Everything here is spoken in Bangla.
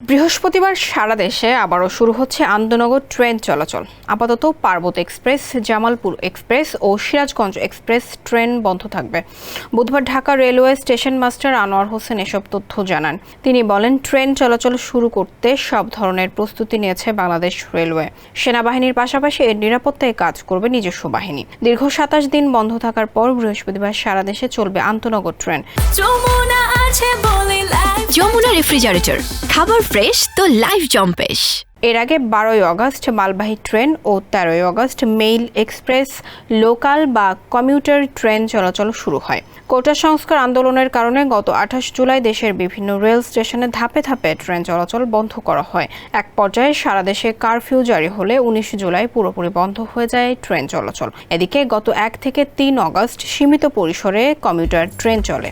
বৃহস্পতিবার সারা দেশে আবারও শুরু হচ্ছে আন্তনগর ট্রেন চলাচল। আপাতত পার্বত্য এক্সপ্রেস, জামালপুর এক্সপ্রেস ও সিরাজগঞ্জ এক্সপ্রেস ট্রেন বন্ধ থাকবে। বুধবার Dhaka railway station master Anwar Hossain এসব তথ্য জানান। তিনি বলেন, ট্রেন চলাচল শুরু করতে সব ধরনের প্রস্তুতি নিয়েছে বাংলাদেশ রেলওয়ে। সেনাবাহিনীর পাশাপাশি এর নিরাপত্তায় কাজ করবে নিজস্ব বাহিনী। দীর্ঘ ২৭ দিন বন্ধ থাকার পর বৃহস্পতিবার সারা দেশে চলবে আন্তনগর ট্রেন। যমুনা রেফ্রিজারেটর, খাবার ফ্রেশ তো লাইফ জম্পেশ। এর আগে ১২ই আগস্ট মালবাহী ট্রেন ও ১৩ই আগস্ট মেইল এক্সপ্রেস, লোকাল বা কমিউটার ট্রেন চলাচল শুরু হয়। কোটা সংস্কার আন্দোলনের কারণে গত ২৮ জুলাই দেশের বিভিন্ন রেল স্টেশনে ধাপে ধাপে ট্রেন চলাচল বন্ধ করা হয়। এক পর্যায়ে সারা দেশে কারফিউ জারি হলে ১৯ জুলাই পুরোপুরি বন্ধ হয়ে যায় ট্রেন চলাচল। এদিকে গত ১ থেকে ৩ আগস্ট সীমিত পরিসরে কমিউটার ট্রেন চলে।